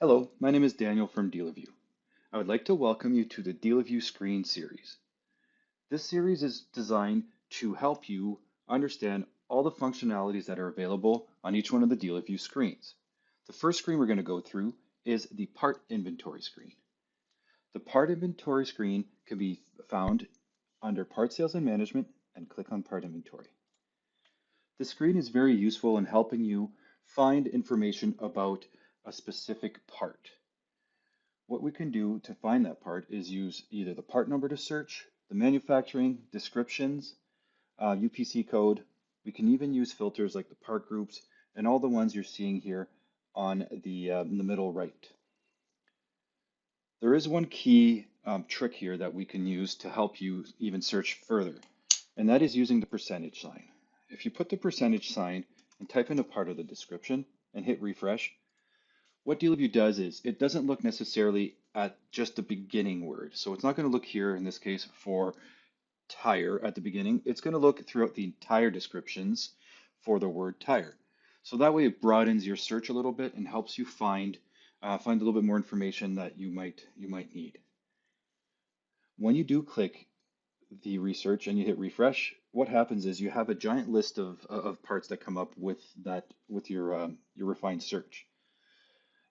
Hello, my name is Daniel from DealerVu. I would like to welcome you to the DealerVu Screen series. This series is designed to help you understand all the functionalities that are available on each one of the DealerVu screens. The first screen we're going to go through is the part inventory screen. The part inventory screen can be found under Part Sales and Management and click on Part Inventory. The screen is very useful in helping you find information about a specific part. What we can do to find that part is use either the part number to search, the manufacturing, descriptions, UPC code. We can even use filters like the part groups and all the ones you're seeing here on in the middle right. There is one key trick here that we can use to help you even search further, and that is using the percentage sign. If you put the percentage sign and type in a part of the description and hit refresh, what DealerVu does is it doesn't look necessarily at just the beginning word. So it's not going to look here in this case for tire at the beginning. It's going to look throughout the entire descriptions for the word tire. So that way it broadens your search a little bit and helps you find a little bit more information that you might need. When you do click the research and you hit refresh, what happens is you have a giant list of parts that come up with your refined search.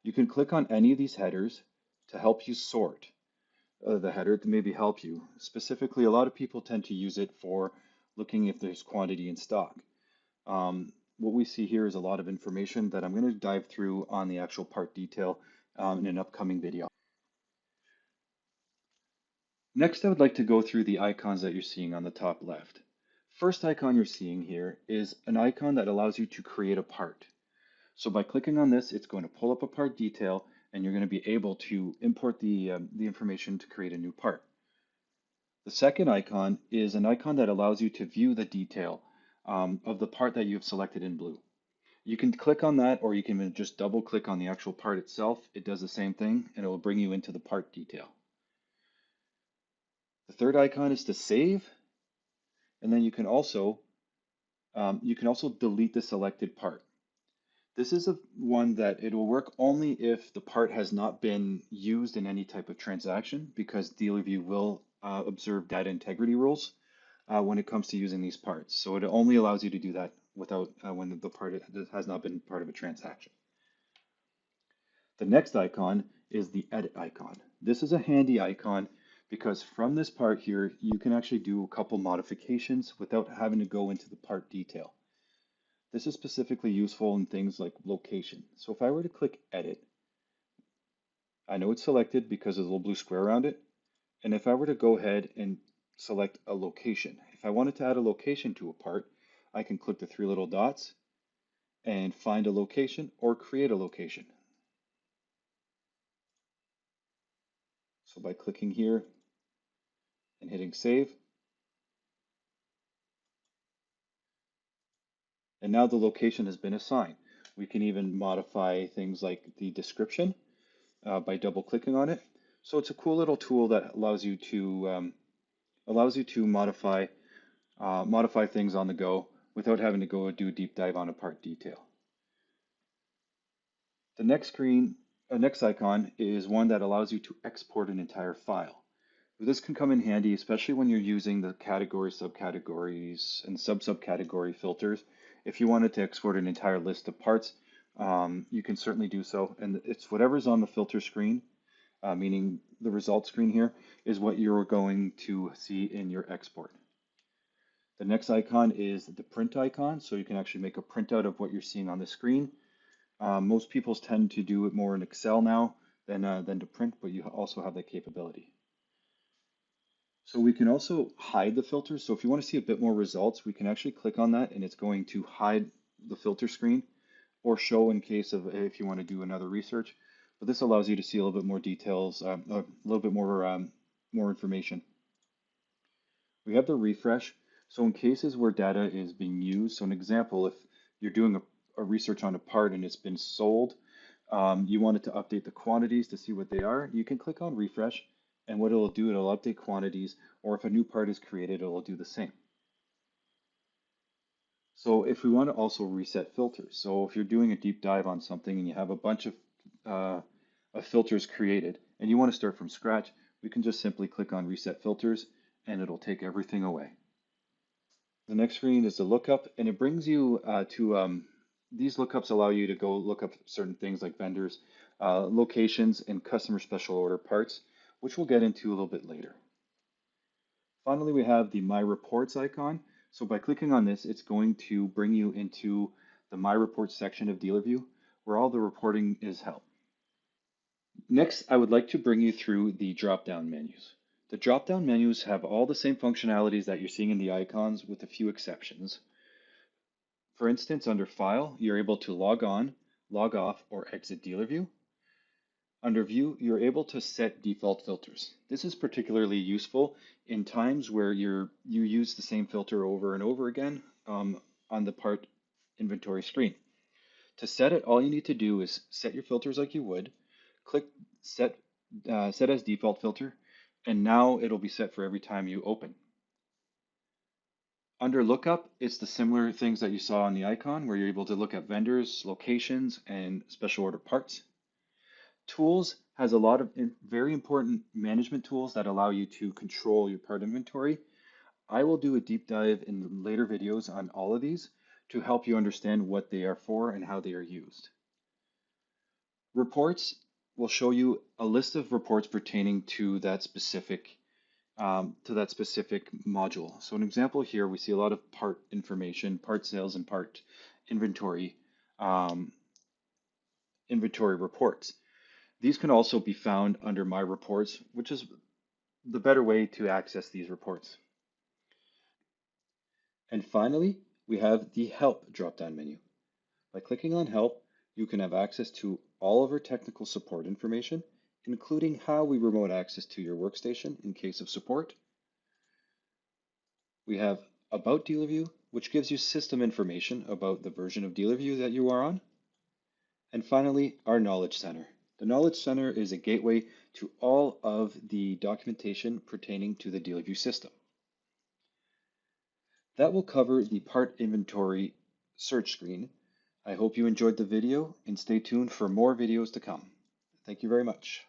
You can click on any of these headers to help you sort the header to maybe help you. Specifically, a lot of people tend to use it for looking if there's quantity in stock. What we see here is a lot of information that I'm going to dive through on the actual part detail in an upcoming video. Next, I would like to go through the icons that you're seeing on the top left. First icon you're seeing here is an icon that allows you to create a part. So by clicking on this, it's going to pull up a part detail and you're going to be able to import the information to create a new part. The second icon is an icon that allows you to view the detail of the part that you have selected in blue. You can click on that or you can just double click on the actual part itself. It does the same thing and it will bring you into the part detail. The third icon is to save, and then you can also delete the selected part. This is one that it will work only if the part has not been used in any type of transaction, because DealerVu will observe data integrity rules when it comes to using these parts. So it only allows you to do that without when the part has not been part of a transaction. The next icon is the edit icon. This is a handy icon because from this part here, you can actually do a couple modifications without having to go into the part detail. This is specifically useful in things like location. So if I were to click edit, I know it's selected because of the little blue square around it. And if I were to go ahead and select a location, if I wanted to add a location to a part, I can click the three little dots and find a location or create a location. So by clicking here and hitting save, and now the location has been assigned. We can even modify things like the description by double clicking on it. So it's a cool little tool that allows you to modify things on the go without having to go do a deep dive on a part detail. The next icon is one that allows you to export an entire file. This can come in handy, especially when you're using the category, subcategories, and sub-subcategory filters. If you wanted to export an entire list of parts, you can certainly do so. And it's whatever's on the filter screen, meaning the result screen here, is what you're going to see in your export. The next icon is the print icon, so you can actually make a printout of what you're seeing on the screen. Most people tend to do it more in Excel now than to print, but you also have that capability. So we can also hide the filters. So if you want to see a bit more results, we can actually click on that and it's going to hide the filter screen or show in case of if you want to do another research. But this allows you to see a little bit more details, a little bit more information. We have the refresh. So in cases where data is being used, so an example, if you're doing a research on a part and it's been sold, you wanted to update the quantities to see what they are, you can click on refresh. And what it'll do, it'll update quantities, or if a new part is created, it'll do the same. So if we want to also reset filters, so if you're doing a deep dive on something and you have a bunch of a filter is created and you want to start from scratch, we can just simply click on Reset Filters and it'll take everything away. The next screen is the lookup, and it brings you to these lookups allow you to go look up certain things like vendors, locations, and customer special order parts, which we'll get into a little bit later. Finally, we have the My Reports icon. So by clicking on this, it's going to bring you into the My Reports section of DealerVu, where all the reporting is held. Next, I would like to bring you through the drop-down menus. The drop-down menus have all the same functionalities that you're seeing in the icons with a few exceptions. For instance, under File, you're able to log on, log off, or exit DealerVu. Under View, you're able to set default filters. This is particularly useful in times where you use the same filter over and over again on the part inventory screen. To set it, all you need to do is set your filters like you would, click set as default filter, and now it'll be set for every time you open. Under lookup, it's the similar things that you saw on the icon where you're able to look at vendors, locations, and special order parts. Tools has a lot of very important management tools that allow you to control your part inventory. I will do a deep dive in later videos on all of these to help you understand what they are for and how they are used. Reports will show you a list of reports pertaining to that specific module. So an example here, we see a lot of part information, part sales, and part inventory inventory reports. These can also be found under My Reports, which is the better way to access these reports. And finally, we have the Help drop-down menu. By clicking on Help, you can have access to all of our technical support information, including how we remote access to your workstation in case of support. We have About DealerVu, which gives you system information about the version of DealerVu that you are on. And finally, our Knowledge Center. The Knowledge Center is a gateway to all of the documentation pertaining to the DealerVu system. That will cover the part inventory search screen. I hope you enjoyed the video and stay tuned for more videos to come. Thank you very much.